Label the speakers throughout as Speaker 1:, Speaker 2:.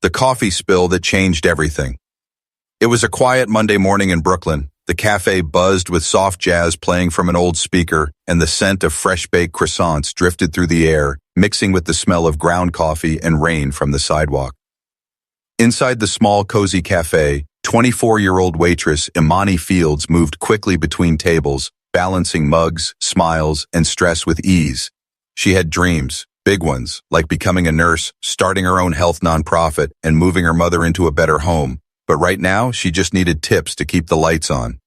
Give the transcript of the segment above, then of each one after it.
Speaker 1: The coffee spill that changed everything. It was a quiet Monday morning in Brooklyn. The cafe buzzed with soft jazz playing from an old speaker, and the scent of fresh-baked croissants drifted through the air, mixing with the smell of ground coffee and rain from the sidewalk. Inside the small, cozy cafe, 24-year-old waitress Imani Fields moved quickly between tables, balancing mugs, smiles, and stress with ease. She had dreams, big ones, like becoming a nurse, starting her own health nonprofit, and moving her mother into a better home. But right now, she just needed tips to keep the lights on.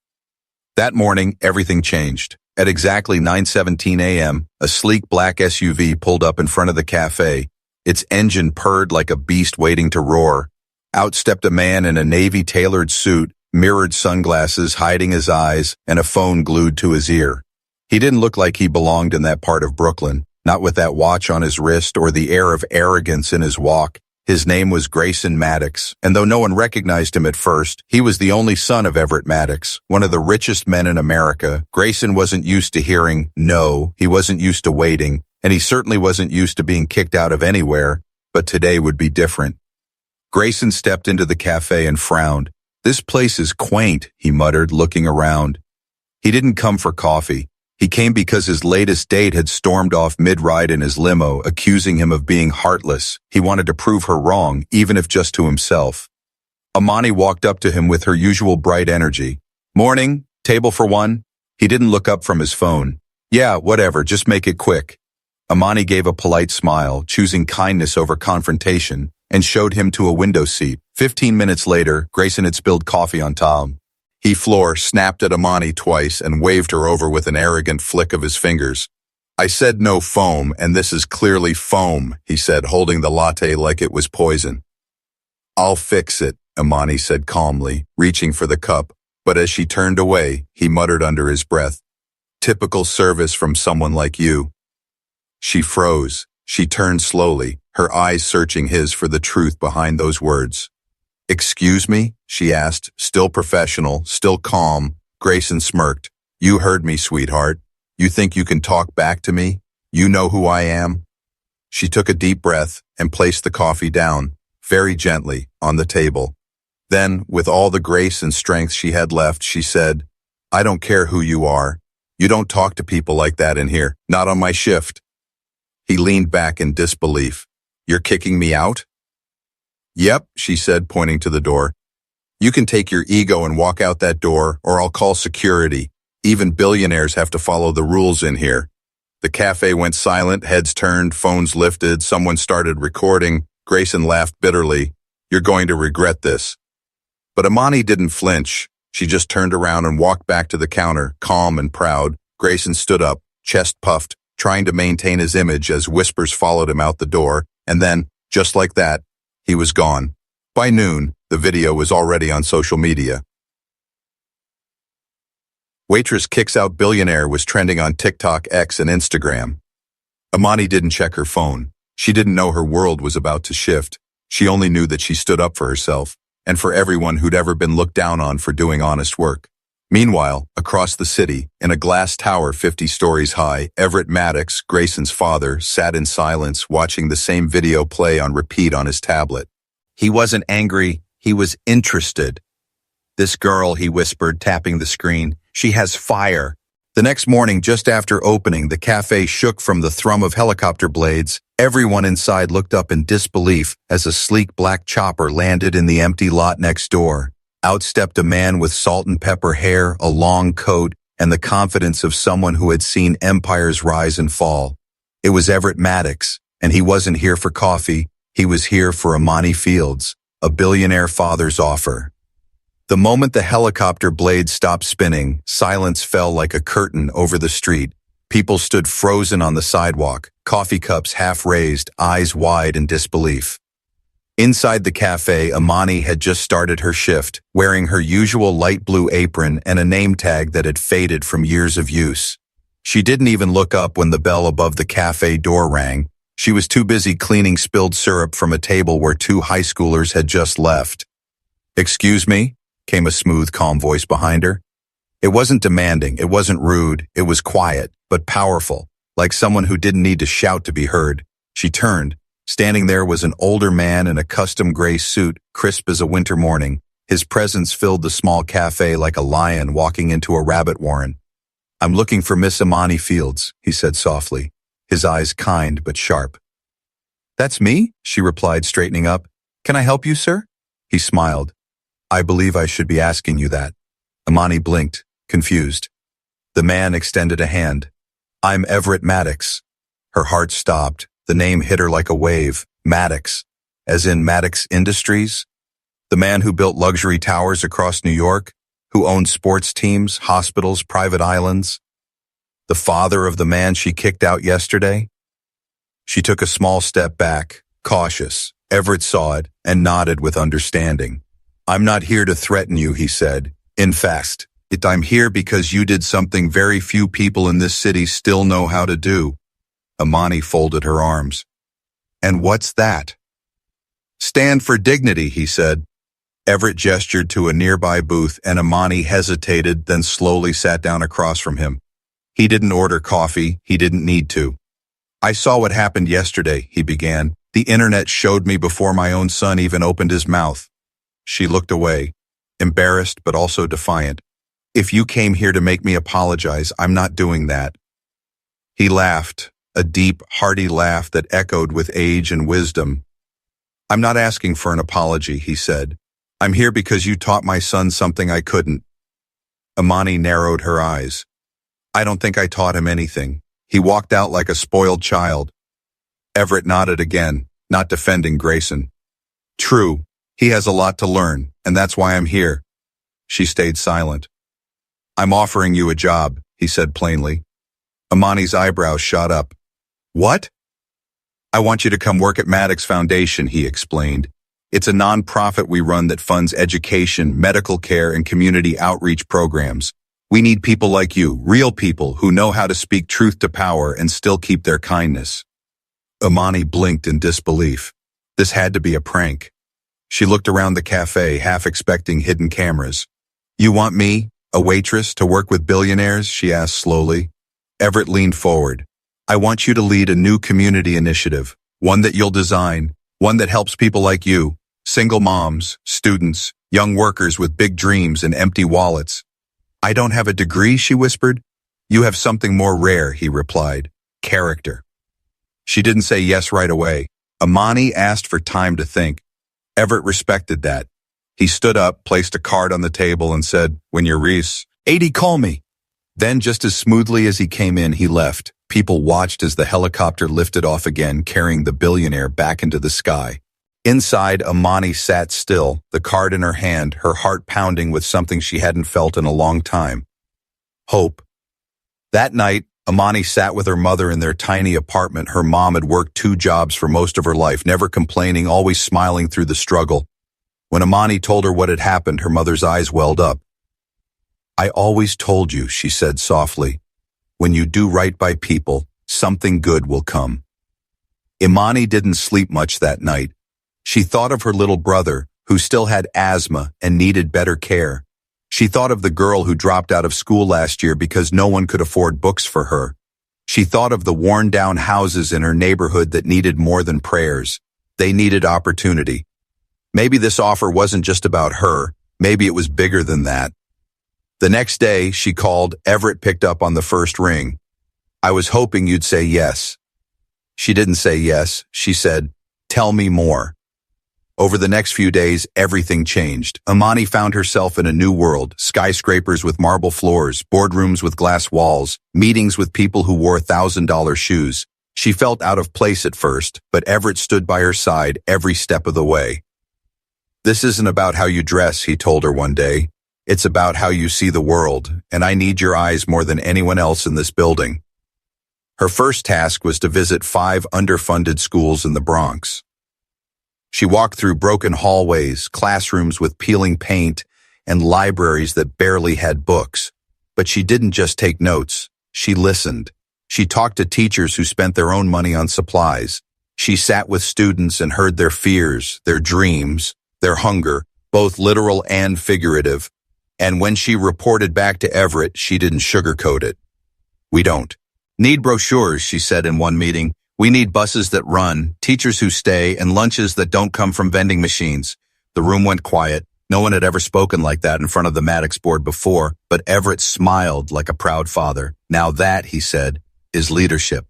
Speaker 1: That morning, everything changed. At exactly 9:17 a.m., a sleek black SUV pulled up in front of the cafe. Its engine purred like a beast waiting to roar. Out stepped a man in a navy-tailored suit, mirrored sunglasses hiding his eyes, and a phone glued to his ear. He didn't look like he belonged in that part of Brooklyn, not with that watch on his wrist or the air of arrogance in his walk. His name was Grayson Maddox, and though no one recognized him at first, he was the only son of Everett Maddox, one of the richest men in America. Grayson wasn't used to hearing no, he wasn't used to waiting, and he certainly wasn't used to being kicked out of anywhere, but today would be different. Grayson stepped into the cafe and frowned. "This place is quaint," he muttered, looking around. He didn't come for coffee. He came because his latest date had stormed off mid-ride in his limo, accusing him of being heartless. He wanted to prove her wrong, even if just to himself. Imani walked up to him with her usual bright energy. "Morning, table for one?" He didn't look up from his phone. "Yeah, whatever, just make it quick." Imani gave a polite smile, choosing kindness over confrontation, and showed him to a window seat. 15 minutes later, Grayson had spilled coffee on Tom. He snapped at Imani twice and waved her over with an arrogant flick of his fingers. "I said no foam, and this is clearly foam," he said, holding the latte like it was poison. "I'll fix it," Imani said calmly, reaching for the cup, but as she turned away, he muttered under his breath, "Typical service from someone like you." She froze. She turned slowly, her eyes searching his for the truth behind those words. "Excuse me?" she asked, still professional, still calm. Grayson smirked. "You heard me, sweetheart. You think you can talk back to me? You know who I am?" She took a deep breath and placed the coffee down, very gently, on the table. Then, with all the grace and strength she had left, she said, "I don't care who you are. You don't talk to people like that in here, not on my shift." He leaned back in disbelief. "You're kicking me out?" "Yep," she said, pointing to the door. "You can take your ego and walk out that door, or I'll call security. Even billionaires have to follow the rules in here." The cafe went silent, heads turned, phones lifted, someone started recording. Grayson laughed bitterly. "You're going to regret this." But Imani didn't flinch. She just turned around and walked back to the counter, calm and proud. Grayson stood up, chest puffed, trying to maintain his image as whispers followed him out the door, and then, just like that, he was gone. By noon, the video was already on social media. Waitress kicks out billionaire was trending on TikTok, X, and Instagram. Imani didn't check her phone. She didn't know her world was about to shift. She only knew that she stood up for herself, and for everyone who'd ever been looked down on for doing honest work. Meanwhile, across the city, in a glass tower 50 stories high, Everett Maddox, Grayson's father, sat in silence watching the same video play on repeat on his tablet. He wasn't angry, he was interested. "This girl," he whispered, tapping the screen, "she has fire." The next morning, just after opening, the cafe shook from the thrum of helicopter blades. Everyone inside looked up in disbelief as a sleek black chopper landed in the empty lot next door. Out stepped a man with salt and pepper hair, a long coat, and the confidence of someone who had seen empires rise and fall. It was Everett Maddox, and he wasn't here for coffee. He was here for Imani Fields, a billionaire father's offer. The moment the helicopter blades stopped spinning, silence fell like a curtain over the street. People stood frozen on the sidewalk, coffee cups half raised, eyes wide in disbelief. Inside the cafe, Imani had just started her shift, wearing her usual light blue apron and a name tag that had faded from years of use. She didn't even look up when the bell above the cafe door rang. She was too busy cleaning spilled syrup from a table where two high schoolers had just left. "Excuse me?" came a smooth, calm voice behind her. It wasn't demanding, it wasn't rude, it was quiet, but powerful, like someone who didn't need to shout to be heard. She turned, Standing there was an older man in a custom gray suit, crisp as a winter morning. His presence filled the small cafe like a lion walking into a rabbit warren. "I'm looking for Miss Imani Fields," he said softly, his eyes kind but sharp. "That's me," she replied, straightening up. "Can I help you, sir?" He smiled. "I believe I should be asking you that." Imani blinked, confused. The man extended a hand. "I'm Everett Maddox." Her heart stopped. The name hit her like a wave. Maddox. As in Maddox Industries? The man who built luxury towers across New York? Who owned sports teams, hospitals, private islands? The father of the man she kicked out yesterday? She took a small step back, cautious. Everett saw it and nodded with understanding. "I'm not here to threaten you," he said. "In fact, I'm here because you did something very few people in this city still know how to do." Imani folded her arms. "And what's that?" "Stand for dignity," he said. Everett gestured to a nearby booth and Imani hesitated, then slowly sat down across from him. He didn't order coffee. He didn't need to. "I saw what happened yesterday," he began. "The internet showed me before my own son even opened his mouth." She looked away, embarrassed but also defiant. "If you came here to make me apologize, I'm not doing that." He laughed, a deep, hearty laugh that echoed with age and wisdom. "I'm not asking for an apology," he said. "I'm here because you taught my son something I couldn't." Imani narrowed her eyes. "I don't think I taught him anything. He walked out like a spoiled child." Everett nodded again, not defending Grayson. "True, he has a lot to learn, and that's why I'm here." She stayed silent. "I'm offering you a job," he said plainly. Imani's eyebrows shot up. "What?" "I want you to come work at Maddox Foundation," he explained. "It's a non-profit we run that funds education, medical care, and community outreach programs. We need people like you, real people who know how to speak truth to power and still keep their kindness." Imani blinked in disbelief. This had to be a prank. She looked around the cafe, half expecting hidden cameras. "You want me, a waitress, to work with billionaires?" she asked slowly. Everett leaned forward. "I want you to lead a new community initiative, one that you'll design, one that helps people like you, single moms, students, young workers with big dreams and empty wallets." "I don't have a degree," she whispered. "You have something more rare," he replied. "Character." She didn't say yes right away. Imani asked for time to think. Everett respected that. He stood up, placed a card on the table, and said, "When you're Reese, 80, call me." Then, just as smoothly as he came in, he left. People watched as the helicopter lifted off again, carrying the billionaire back into the sky. Inside, Imani sat still, the card in her hand, her heart pounding with something she hadn't felt in a long time. Hope. That night, Imani sat with her mother in their tiny apartment. Her mom had worked 2 jobs for most of her life, never complaining, always smiling through the struggle. When Imani told her what had happened, her mother's eyes welled up. "I always told you," she said softly, "when you do right by people, something good will come." Imani didn't sleep much that night. She thought of her little brother, who still had asthma and needed better care. She thought of the girl who dropped out of school last year because no one could afford books for her. She thought of the worn-down houses in her neighborhood that needed more than prayers. They needed opportunity. Maybe this offer wasn't just about her. Maybe it was bigger than that. The next day, she called. Everett picked up on the first ring. "I was hoping you'd say yes." She didn't say yes. She said, "Tell me more." Over the next few days, everything changed. Imani found herself in a new world, skyscrapers with marble floors, boardrooms with glass walls, meetings with people who wore $1,000 shoes. She felt out of place at first, but Everett stood by her side every step of the way. "This isn't about how you dress," he told her one day. "It's about how you see the world, and I need your eyes more than anyone else in this building." Her first task was to visit 5 underfunded schools in the Bronx. She walked through broken hallways, classrooms with peeling paint, and libraries that barely had books. But she didn't just take notes. She listened. She talked to teachers who spent their own money on supplies. She sat with students and heard their fears, their dreams, their hunger, both literal and figurative. And when she reported back to Everett, she didn't sugarcoat it. "We don't need brochures," she said in one meeting. We need buses that run, teachers who stay, and lunches that don't come from vending machines. The room went quiet. No one had ever spoken like that in front of the Maddox board before, but Everett smiled like a proud father. Now that, he said, is leadership.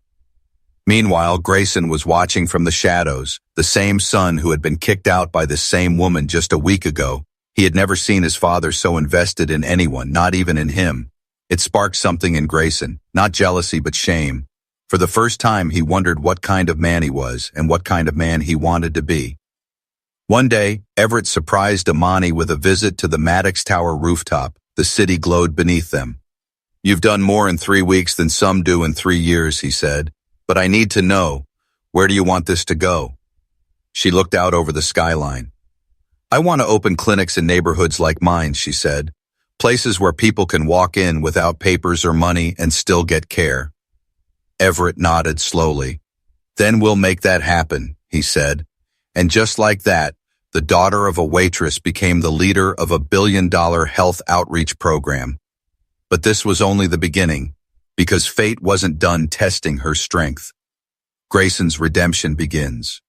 Speaker 1: Meanwhile, Grayson was watching from the shadows, the same son who had been kicked out by this same woman just a week ago. He had never seen his father so invested in anyone, not even in him. It sparked something in Grayson, not jealousy but shame. For the first time, he wondered what kind of man he was and what kind of man he wanted to be. One day, Everett surprised Imani with a visit to the Maddox Tower rooftop. The city glowed beneath them. "You've done more in 3 weeks than some do in 3 years," he said. "But I need to know, where do you want this to go?" She looked out over the skyline. "I want to open clinics in neighborhoods like mine," she said. "Places where people can walk in without papers or money and still get care." Everett nodded slowly. "Then we'll make that happen," he said. And just like that, the daughter of a waitress became the leader of a billion-dollar health outreach program. But this was only the beginning, because fate wasn't done testing her strength. Grayson's redemption begins.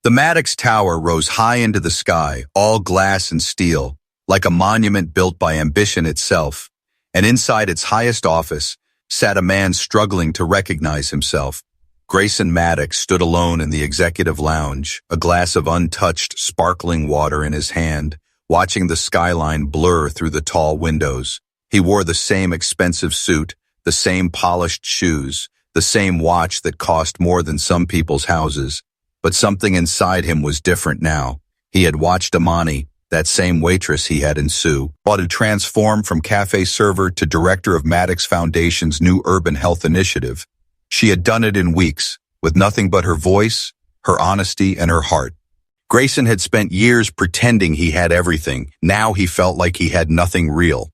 Speaker 1: The Maddox Tower rose high into the sky, all glass and steel, like a monument built by ambition itself, and inside its highest office sat a man struggling to recognize himself. Grayson Maddox stood alone in the executive lounge, a glass of untouched, sparkling water in his hand, watching the skyline blur through the tall windows. He wore the same expensive suit, the same polished shoes, the same watch that cost more than some people's houses. But something inside him was different now. He had watched Imani, that same waitress he had in Sioux, to transform from cafe server to director of Maddox Foundation's new urban health initiative. She had done it in weeks, with nothing but her voice, her honesty, and her heart. Grayson had spent years pretending he had everything. Now he felt like he had nothing real.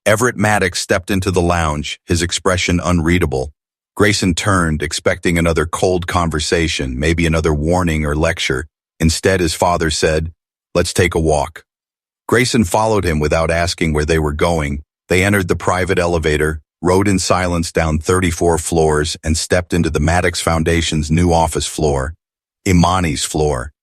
Speaker 1: Everett Maddox stepped into the lounge, his expression unreadable. Grayson turned, expecting another cold conversation, maybe another warning or lecture. Instead, his father said, "Let's take a walk." Grayson followed him without asking where they were going. They entered the private elevator, rode in silence down 34 floors, and stepped into the Maddox Foundation's new office floor, Imani's floor.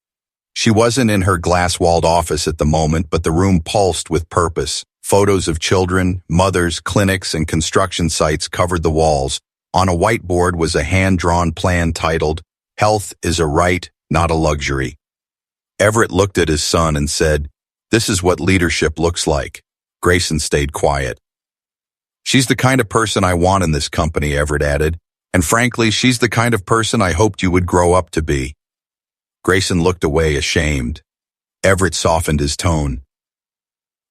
Speaker 1: She wasn't in her glass-walled office at the moment, but the room pulsed with purpose. Photos of children, mothers, clinics, and construction sites covered the walls. On a whiteboard was a hand-drawn plan titled, "Health is a right, not a luxury." Everett looked at his son and said, "This is what leadership looks like." Grayson stayed quiet. "She's the kind of person I want in this company," Everett added. "And frankly, she's the kind of person I hoped you would grow up to be." Grayson looked away, ashamed. Everett softened his tone.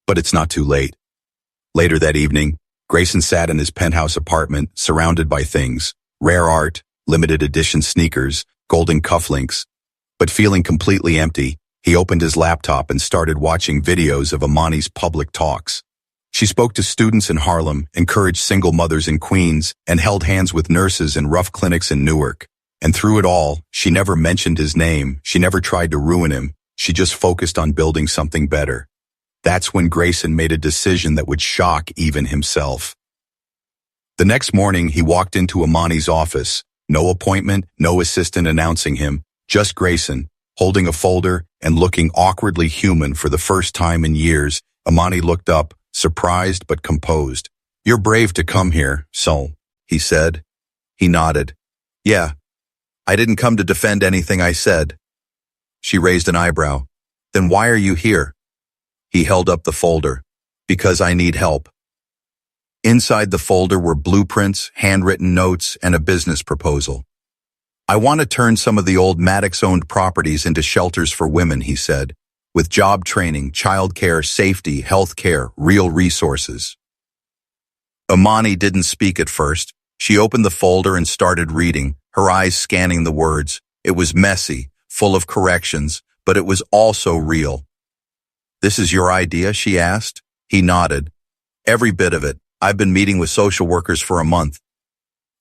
Speaker 1: "But it's not too late." Later that evening, Grayson sat in his penthouse apartment, surrounded by things, rare art, limited edition sneakers, golden cufflinks. But feeling completely empty, he opened his laptop and started watching videos of Imani's public talks. She spoke to students in Harlem, encouraged single mothers in Queens, and held hands with nurses in rough clinics in Newark. And through it all, she never mentioned his name. She never tried to ruin him. She just focused on building something better. That's when Grayson made a decision that would shock even himself. The next morning, he walked into Imani's office. No appointment, no assistant announcing him, just Grayson, holding a folder and looking awkwardly human for the first time in years. Imani looked up, surprised but composed. "You're brave to come here, Sol," he said. He nodded. "Yeah, I didn't come to defend anything I said." She raised an eyebrow. "Then why are you here?" He held up the folder. "Because I need help." Inside the folder were blueprints, handwritten notes, and a business proposal. "I want to turn some of the old Maddox-owned properties into shelters for women," he said, "with job training, childcare, safety, health care, real resources." Imani didn't speak at first. She opened the folder and started reading, her eyes scanning the words. It was messy, full of corrections, but it was also real. "This is your idea?" she asked. He nodded. "Every bit of it. I've been meeting with social workers for a month."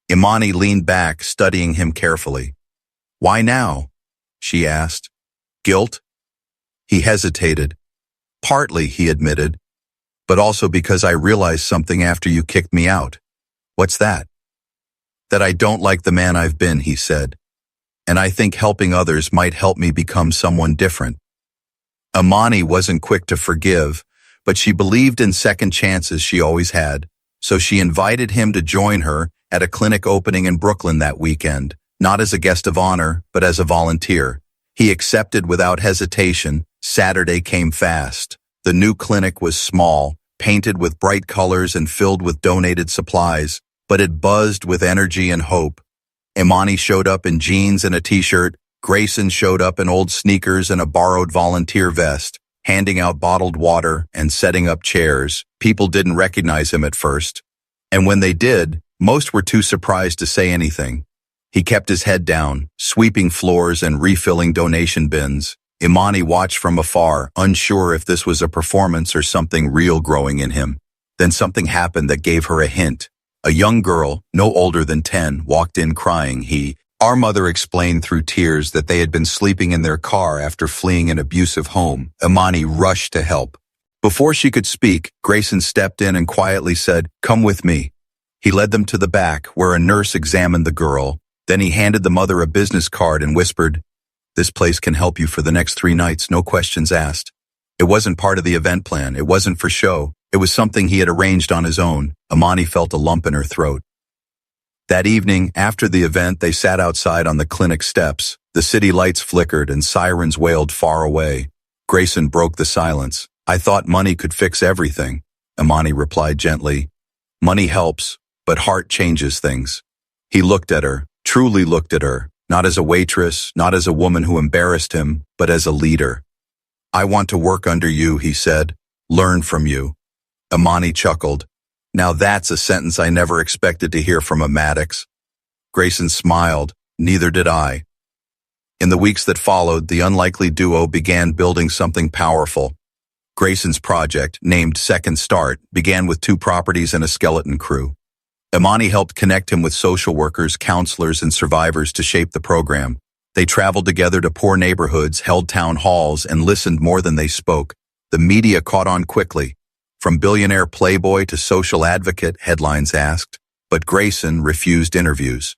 Speaker 1: Imani leaned back, studying him carefully. "Why now?" she asked. "Guilt?" He hesitated. "Partly," he admitted, "but also because I realized something after you kicked me out." "What's that?" That I don't like the man I've been, he said. And I think helping others might help me become someone different. Imani wasn't quick to forgive, but she believed in second chances she always had, so she invited him to join her at a clinic opening in Brooklyn that weekend, not as a guest of honor, but as a volunteer. He accepted without hesitation. Saturday came fast. The new clinic was small, painted with bright colors and filled with donated supplies, but it buzzed with energy and hope. Imani showed up in jeans and a t-shirt. Grayson showed up in old sneakers and a borrowed volunteer vest, handing out bottled water and setting up chairs. People didn't recognize him at first. And when they did, most were too surprised to say anything. He kept his head down, sweeping floors and refilling donation bins. Imani watched from afar, unsure if this was a performance or something real growing in him. Then something happened that gave her a hint. A young girl, no older than 10, walked in crying. Our mother explained through tears that they had been sleeping in their car after fleeing an abusive home. Imani rushed to help. Before she could speak, Grayson stepped in and quietly said, "Come with me." He led them to the back, where a nurse examined the girl. Then he handed the mother a business card and whispered, "This place can help you for the next 3 nights, no questions asked." It wasn't part of the event plan. It wasn't for show. It was something he had arranged on his own. Imani felt a lump in her throat. That evening, after the event, they sat outside on the clinic steps. The city lights flickered and sirens wailed far away. Grayson broke the silence. "I thought money could fix everything," Imani replied gently. "Money helps, but heart changes things." He looked at her, truly looked at her, not as a waitress, not as a woman who embarrassed him, but as a leader. "I want to work under you," he said. "Learn from you." Imani chuckled. "Now that's a sentence I never expected to hear from a Maddox." Grayson smiled. "Neither did I." In the weeks that followed, the unlikely duo began building something powerful. Grayson's project, named Second Start, began with 2 properties and a skeleton crew. Imani helped connect him with social workers, counselors, and survivors to shape the program. They traveled together to poor neighborhoods, held town halls, and listened more than they spoke. The media caught on quickly. From billionaire playboy to social advocate, headlines asked, but Grayson refused interviews.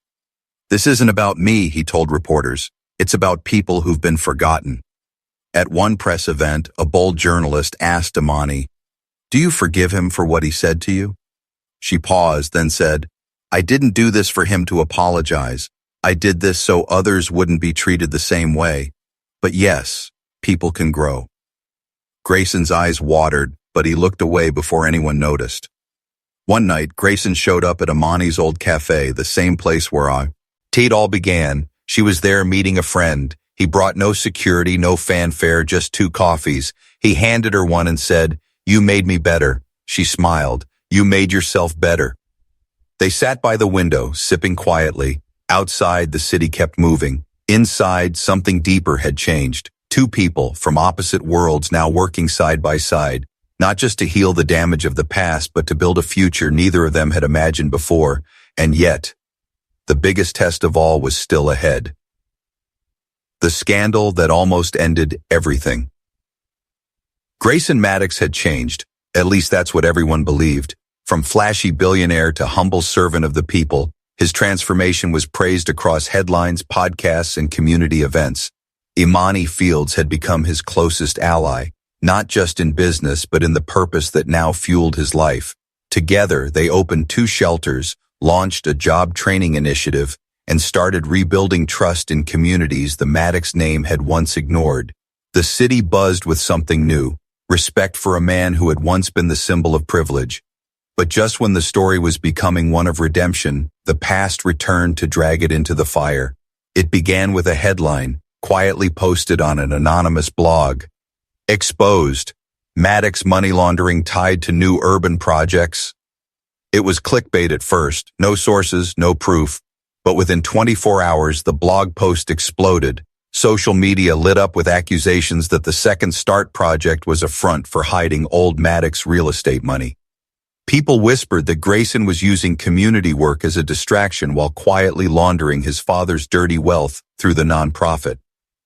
Speaker 1: "This isn't about me," he told reporters. "It's about people who've been forgotten." At one press event, a bold journalist asked Imani, "Do you forgive him for what he said to you?" She paused, then said, "I didn't do this for him to apologize. I did this so others wouldn't be treated the same way. But yes, people can grow." Grayson's eyes watered, but he looked away before anyone noticed. One night, Grayson showed up at Imani's old cafe, the same place where it all began. She was there meeting a friend. He brought no security, no fanfare, just 2 coffees. He handed her one and said, "You made me better." She smiled. "You made yourself better." They sat by the window, sipping quietly. Outside, the city kept moving. Inside, something deeper had changed. 2 people from opposite worlds now working side by side, not just to heal the damage of the past, but to build a future neither of them had imagined before. And yet, the biggest test of all was still ahead. The scandal that almost ended everything. Grayson Maddox had changed. At least that's what everyone believed. From flashy billionaire to humble servant of the people, his transformation was praised across headlines, podcasts, and community events. Imani Fields had become his closest ally, not just in business, but in the purpose that now fueled his life. Together, they opened 2 shelters, launched a job training initiative, and started rebuilding trust in communities the Maddox name had once ignored. The city buzzed with something new, respect for a man who had once been the symbol of privilege. But just when the story was becoming one of redemption, the past returned to drag it into the fire. It began with a headline, quietly posted on an anonymous blog. "Exposed. Maddox money laundering tied to new urban projects." It was clickbait at first, no sources, no proof. But within 24 hours, the blog post exploded. Social media lit up with accusations that the Second Start project was a front for hiding old Maddox real estate money. People whispered that Grayson was using community work as a distraction while quietly laundering his father's dirty wealth through the nonprofit.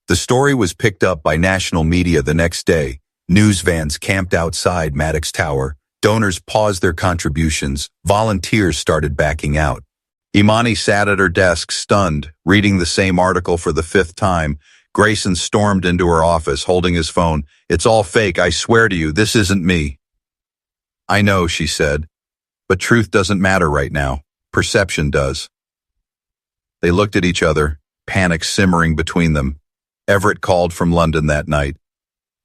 Speaker 1: The story was picked up by national media the next day. News vans camped outside Maddox Tower. Donors paused their contributions. Volunteers started backing out. Imani sat at her desk, stunned, reading the same article for the fifth time. Grayson stormed into her office, holding his phone. "It's all fake, I swear to you, this isn't me." "I know," she said, "but truth doesn't matter right now. Perception does." They looked at each other, panic simmering between them. Everett called from London that night.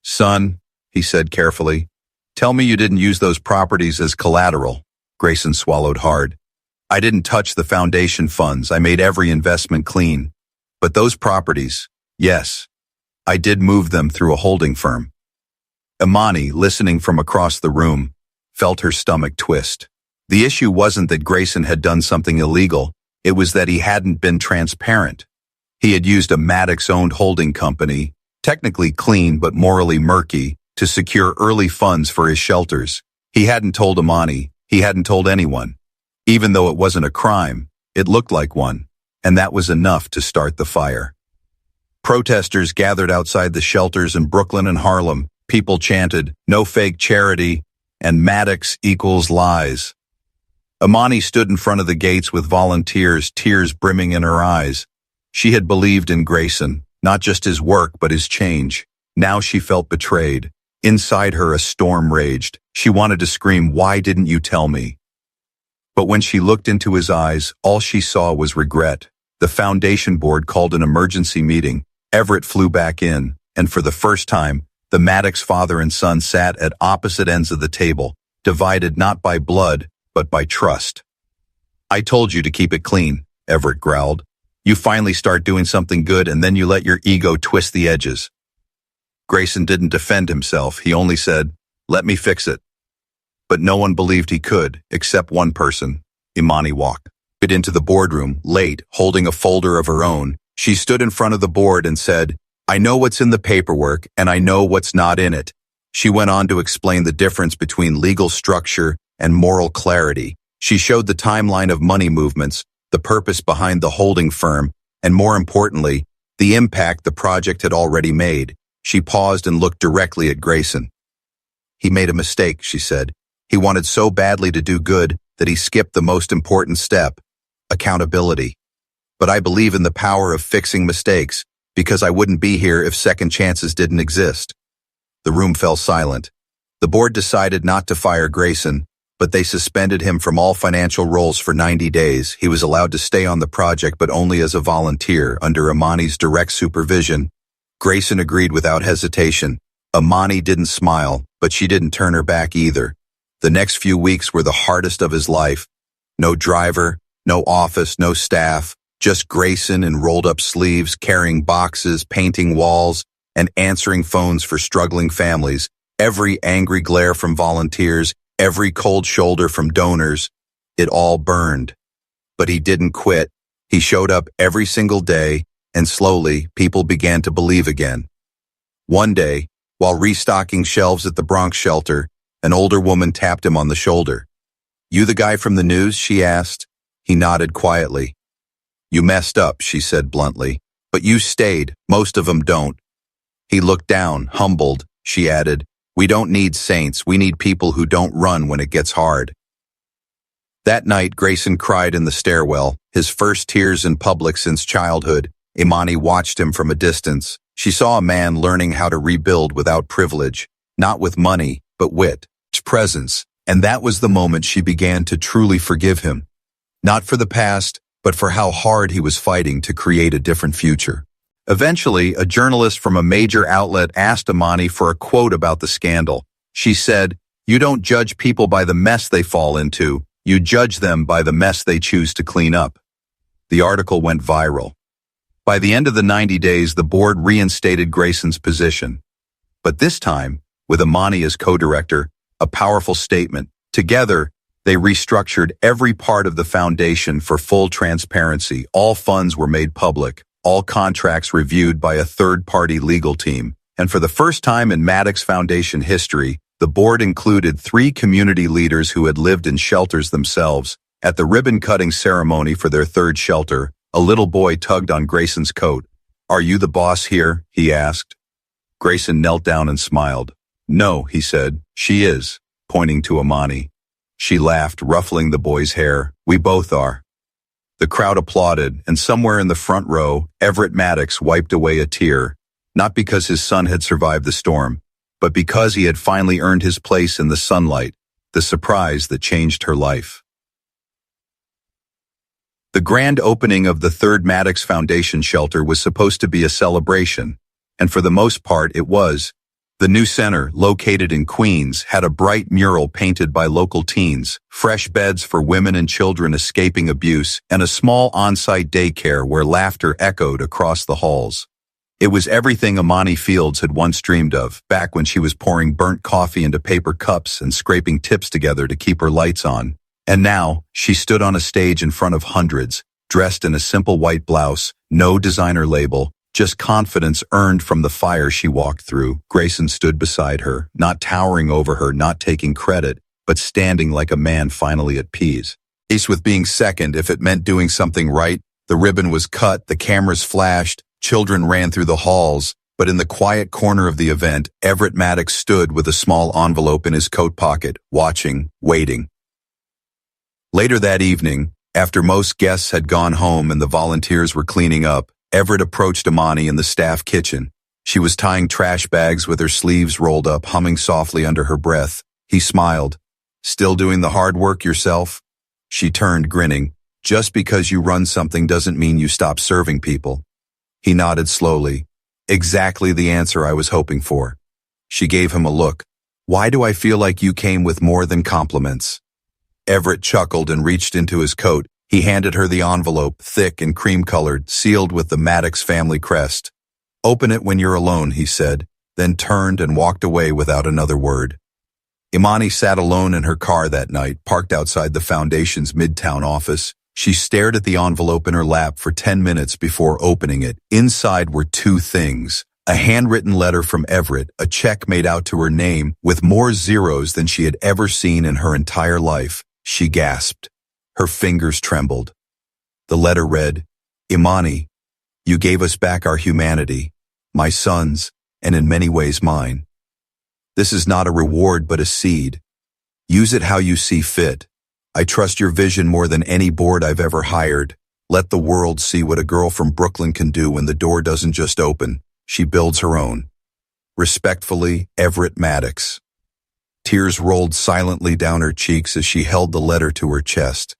Speaker 1: "Son," he said carefully, "tell me you didn't use those properties as collateral." Grayson swallowed hard. "I didn't touch the foundation funds. I made every investment clean. But those properties, yes, I did move them through a holding firm." Imani, listening from across the room, felt her stomach twist. The issue wasn't that Grayson had done something illegal. It was that he hadn't been transparent. He had used a Maddox-owned holding company, technically clean but morally murky, to secure early funds for his shelters. He hadn't told Imani. He hadn't told anyone. Even though it wasn't a crime, it looked like one, and that was enough to start the fire. Protesters gathered outside the shelters in Brooklyn and Harlem. People chanted, "No fake charity," and Maddox equals lies. Imani stood in front of the gates with volunteers, tears brimming in her eyes. She had believed in Grayson, not just his work but his change. Now she felt betrayed. Inside her a storm raged. She wanted to scream, "Why didn't you tell me?" But when she looked into his eyes, all she saw was regret. The foundation board called an emergency meeting. Everett flew back in, and for the first time, the Maddox father and son sat at opposite ends of the table, divided not by blood, but by trust. "I told you to keep it clean," Everett growled. "You finally start doing something good and then you let your ego twist the edges." Grayson didn't defend himself. He only said, "Let me fix it." But no one believed he could, except one person. Imani walked into the boardroom, late, holding a folder of her own. She stood in front of the board and said, "I know what's in the paperwork and I know what's not in it." She went on to explain the difference between legal structure and moral clarity. She showed the timeline of money movements, the purpose behind the holding firm, and more importantly, the impact the project had already made. She paused and looked directly at Grayson. "He made a mistake," she said. "He wanted so badly to do good that he skipped the most important step, accountability. But I believe in the power of fixing mistakes, because I wouldn't be here if second chances didn't exist." The room fell silent. The board decided not to fire Grayson, but they suspended him from all financial roles for 90 days. He was allowed to stay on the project, but only as a volunteer under Imani's direct supervision. Grayson agreed without hesitation. Imani didn't smile, but she didn't turn her back either. The next few weeks were the hardest of his life. No driver, no office, no staff, just Grayson in rolled-up sleeves, carrying boxes, painting walls, and answering phones for struggling families. Every angry glare from volunteers, every cold shoulder from donors, it all burned. But he didn't quit. He showed up every single day, and slowly, people began to believe again. One day, while restocking shelves at the Bronx shelter, an older woman tapped him on the shoulder. "You the guy from the news?" she asked. He nodded quietly. "You messed up," she said bluntly. "But you stayed. Most of them don't." He looked down, humbled. She added, "We don't need saints. We need people who don't run when it gets hard." That night, Grayson cried in the stairwell, his first tears in public since childhood. Imani watched him from a distance. She saw a man learning how to rebuild without privilege, not with money, but wit, presence, and that was the moment she began to truly forgive him. Not for the past, but for how hard he was fighting to create a different future. Eventually, a journalist from a major outlet asked Imani for a quote about the scandal. She said, "You don't judge people by the mess they fall into, you judge them by the mess they choose to clean up." The article went viral. By the end of the 90 days, the board reinstated Grayson's position. But this time, with Imani as co-director, a powerful statement. Together, they restructured every part of the foundation for full transparency. All funds were made public, all contracts reviewed by a third-party legal team. And for the first time in Maddox Foundation history, the board included 3 community leaders who had lived in shelters themselves. At the ribbon-cutting ceremony for their third shelter, a little boy tugged on Grayson's coat. "Are you the boss here?" he asked. Grayson knelt down and smiled. "No," he said, "she is," pointing to Imani. She laughed, ruffling the boy's hair. "We both are." The crowd applauded, and somewhere in the front row, Everett Maddox wiped away a tear, not because his son had survived the storm, but because he had finally earned his place in the sunlight, the surprise that changed her life. The grand opening of the third Maddox Foundation shelter was supposed to be a celebration, and for the most part it was. The new center, located in Queens, had a bright mural painted by local teens, fresh beds for women and children escaping abuse, and a small on-site daycare where laughter echoed across the halls. It was everything Imani Fields had once dreamed of, back when she was pouring burnt coffee into paper cups and scraping tips together to keep her lights on. And now, she stood on a stage in front of hundreds, dressed in a simple white blouse, no designer label, just confidence earned from the fire she walked through. Grayson stood beside her, not towering over her, not taking credit, but standing like a man finally at peace. Peace with being second if it meant doing something right. The ribbon was cut, the cameras flashed, children ran through the halls, but in the quiet corner of the event, Everett Maddox stood with a small envelope in his coat pocket, watching, waiting. Later that evening, after most guests had gone home and the volunteers were cleaning up, Everett approached Imani in the staff kitchen. She was tying trash bags with her sleeves rolled up, humming softly under her breath. He smiled. "Still doing the hard work yourself?" She turned, grinning. "Just because you run something doesn't mean you stop serving people." He nodded slowly. "Exactly the answer I was hoping for." She gave him a look. "Why do I feel like you came with more than compliments?" Everett chuckled and reached into his coat. He handed her the envelope, thick and cream-colored, sealed with the Maddox family crest. "Open it when you're alone," he said, then turned and walked away without another word. Imani sat alone in her car that night, parked outside the Foundation's Midtown office. She stared at the envelope in her lap for 10 minutes before opening it. Inside were two things: a handwritten letter from Everett, a check made out to her name, with more zeros than she had ever seen in her entire life. She gasped. Her fingers trembled. The letter read, "Imani, you gave us back our humanity, my sons, and in many ways mine. This is not a reward but a seed. Use it how you see fit. I trust your vision more than any board I've ever hired. Let the world see what a girl from Brooklyn can do when the door doesn't just open, she builds her own. Respectfully, Everett Maddox." Tears rolled silently down her cheeks as she held the letter to her chest.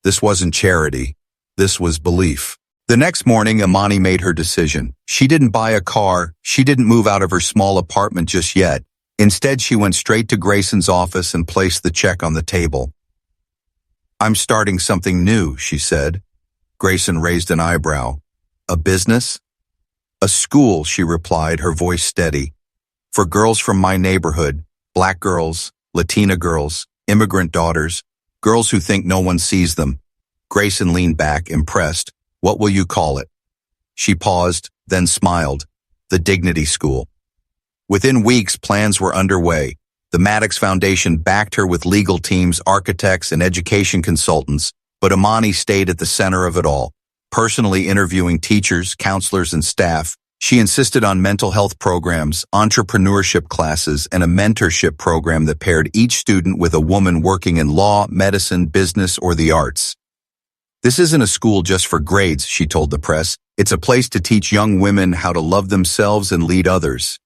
Speaker 1: This wasn't charity. This was belief. The next morning, Imani made her decision. She didn't buy a car. She didn't move out of her small apartment just yet. Instead, she went straight to Grayson's office and placed the check on the table. "I'm starting something new," she said. Grayson raised an eyebrow. "A business?" "A school," she replied, her voice steady. "For girls from my neighborhood, Black girls, Latina girls, immigrant daughters, girls who think no one sees them." Grayson leaned back, impressed. "What will you call it?" She paused, then smiled. "The Dignity School." Within weeks, plans were underway. The Maddox Foundation backed her with legal teams, architects, and education consultants, but Imani stayed at the center of it all, personally interviewing teachers, counselors, and staff. She insisted on mental health programs, entrepreneurship classes, and a mentorship program that paired each student with a woman working in law, medicine, business, or the arts. "This isn't a school just for grades," she told the press. "It's a place to teach young women how to love themselves and lead others."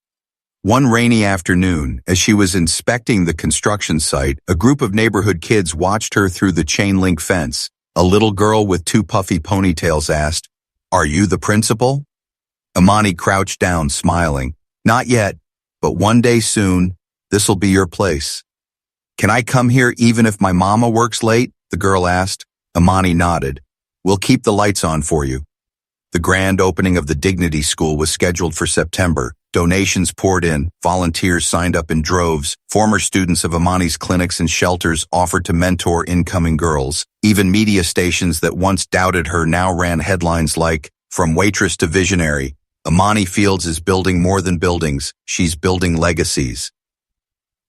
Speaker 1: One rainy afternoon, as she was inspecting the construction site, a group of neighborhood kids watched her through the chain-link fence. A little girl with two puffy ponytails asked, "Are you the principal?" Imani crouched down, smiling. "Not yet, but one day soon, this'll be your place." "Can I come here even if my mama works late?" the girl asked. Imani nodded. "We'll keep the lights on for you." The grand opening of the Dignity School was scheduled for September. Donations poured in, volunteers signed up in droves, former students of Imani's clinics and shelters offered to mentor incoming girls. Even media stations that once doubted her now ran headlines like, "From Waitress to Visionary, Imani Fields is building more than buildings, she's building legacies."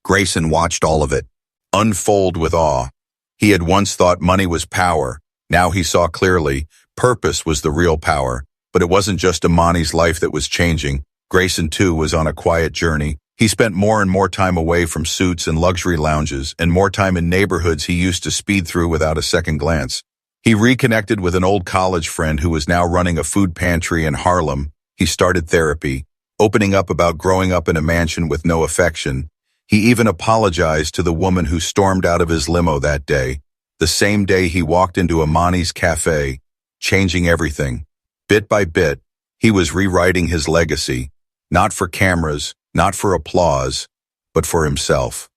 Speaker 1: Grayson watched all of it, unfold with awe. He had once thought money was power. Now he saw clearly, purpose was the real power. But it wasn't just Imani's life that was changing. Grayson, too, was on a quiet journey. He spent more and more time away from suits and luxury lounges, and more time in neighborhoods he used to speed through without a second glance. He reconnected with an old college friend who was now running a food pantry in Harlem. He started therapy, opening up about growing up in a mansion with no affection. He even apologized to the woman who stormed out of his limo that day, the same day he walked into Amani's cafe, changing everything. Bit by bit, he was rewriting his legacy, not for cameras, not for applause, but for himself.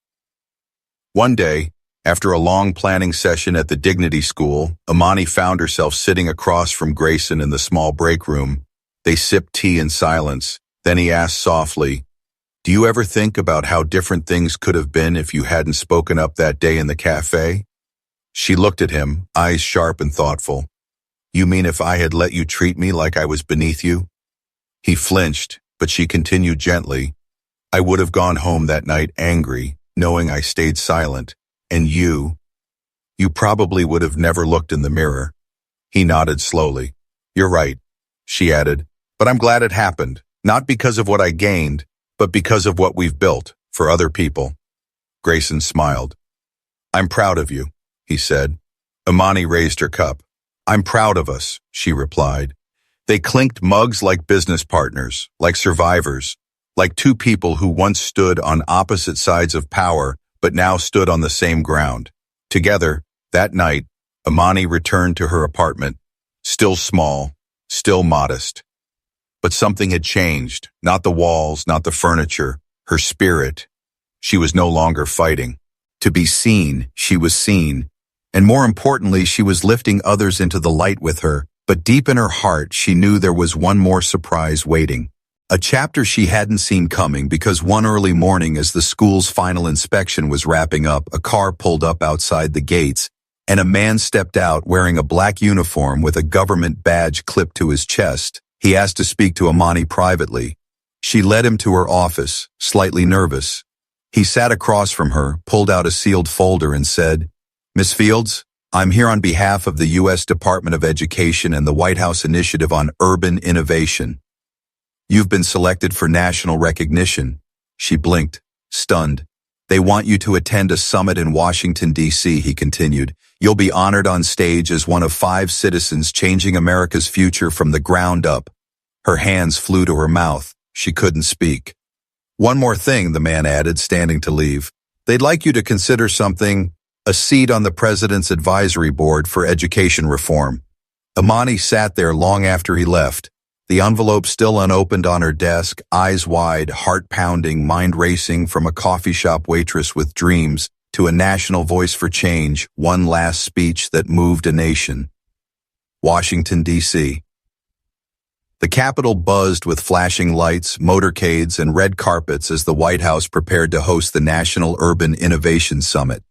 Speaker 1: One day, after a long planning session at the Dignity School, Amani found herself sitting across from Grayson in the small break room. They sipped tea in silence. Then he asked softly, "Do you ever think about how different things could have been if you hadn't spoken up that day in the cafe?" She looked at him, eyes sharp and thoughtful. "You mean if I had let you treat me like I was beneath you?" He flinched, but she continued gently, "I would have gone home that night angry, knowing I stayed silent. And you probably would have never looked in the mirror." He nodded slowly. "You're right," she added, "but I'm glad it happened, not because of what I gained, but because of what we've built for other people." Grayson smiled. "I'm proud of you," he said. Amani raised her cup. "I'm proud of us," she replied. They clinked mugs like business partners, like survivors, like two people who once stood on opposite sides of power but now stood on the same ground. Together, that night, Amani returned to her apartment, still small, still modest. But something had changed, not the walls, not the furniture, her spirit. She was no longer fighting. To be seen, she was seen. And more importantly, she was lifting others into the light with her. But deep in her heart, she knew there was one more surprise waiting. A chapter she hadn't seen coming because one early morning as the school's final inspection was wrapping up, a car pulled up outside the gates, and a man stepped out wearing a black uniform with a government badge clipped to his chest. He asked to speak to Amani privately. She led him to her office, slightly nervous. He sat across from her, pulled out a sealed folder and said, "Miss Fields, I'm here on behalf of the U.S. Department of Education and the White House Initiative on Urban Innovation. You've been selected for national recognition." She blinked, stunned. "They want you to attend a summit in Washington, D.C., he continued. "You'll be honored on stage as one of 5 citizens changing America's future from the ground up." Her hands flew to her mouth. She couldn't speak. "One more thing," the man added, standing to leave. "They'd like you to consider something, a seat on the President's Advisory Board for Education Reform." Amani sat there long after he left, the envelope still unopened on her desk, eyes wide, heart pounding, mind racing from a coffee shop waitress with dreams to a national voice for change, one last speech that moved a nation. Washington, D.C. The Capitol buzzed with flashing lights, motorcades, and red carpets as the White House prepared to host the National Urban Innovation Summit.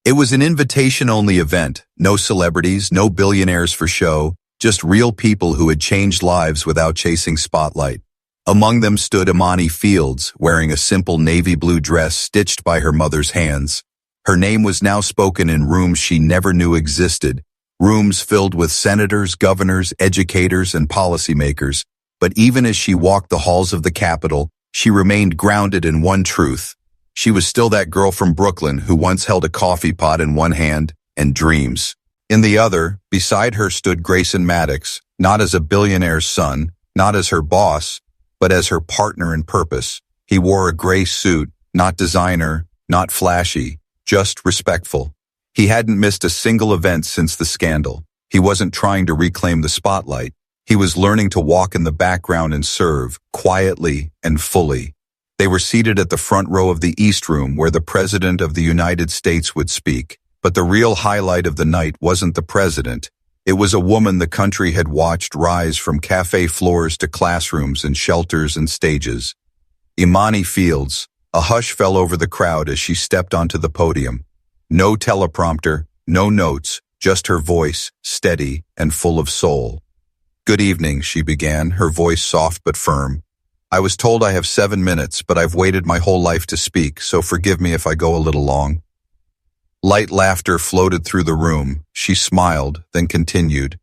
Speaker 1: It was an invitation-only event, no celebrities, no billionaires for show, just real people who had changed lives without chasing spotlight. Among them stood Amani Fields, wearing a simple navy blue dress stitched by her mother's hands. Her name was now spoken in rooms she never knew existed, rooms filled with senators, governors, educators, and policymakers. But even as she walked the halls of the Capitol, she remained grounded in one truth. She was still that girl from Brooklyn who once held a coffee pot in one hand and dreams in the other. Beside her stood Grayson Maddox, not as a billionaire's son, not as her boss, but as her partner in purpose. He wore a gray suit, not designer, not flashy, just respectful. He hadn't missed a single event since the scandal. He wasn't trying to reclaim the spotlight. He was learning to walk in the background and serve, quietly and fully. They were seated at the front row of the East Room where the President of the United States would speak. But the real highlight of the night wasn't the president. It was a woman the country had watched rise from cafe floors to classrooms and shelters and stages. Amani Fields. A hush fell over the crowd as she stepped onto the podium. No teleprompter, no notes, just her voice, steady and full of soul. "Good evening," she began, her voice soft but firm. "I was told I have 7 minutes, but I've waited my whole life to speak, so forgive me if I go a little long." Light laughter floated through the room. She smiled, then continued.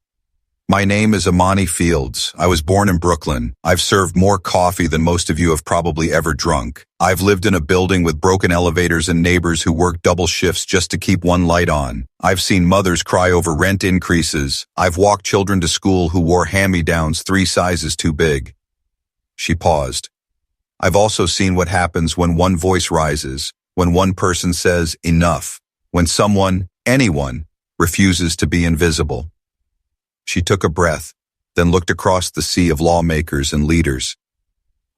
Speaker 1: My name is Amani Fields. I was born in Brooklyn. I've served more coffee than most of you have probably ever drunk. I've lived in a building with broken elevators and neighbors who work double shifts just to keep one light on. I've seen mothers cry over rent increases. I've walked children to school who wore hand-me-downs 3 sizes too big. She paused. I've also seen what happens when one voice rises, when one person says enough, when someone, anyone, refuses to be invisible. She took a breath, then looked across the sea of lawmakers and leaders.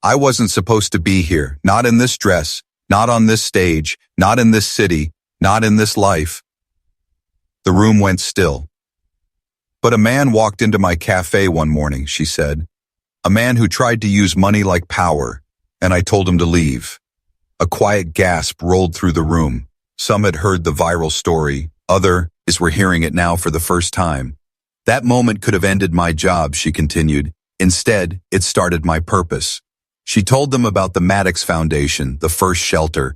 Speaker 1: I wasn't supposed to be here, not in this dress, not on this stage, not in this city, not in this life. The room went still. But a man walked into my cafe one morning, she said. A man who tried to use money like power, and I told him to leave. A quiet gasp rolled through the room. Some had heard the viral story, others were hearing it now for the first time. That moment could have ended my job, she continued. Instead, it started my purpose. She told them about the Maddox Foundation, the first shelter,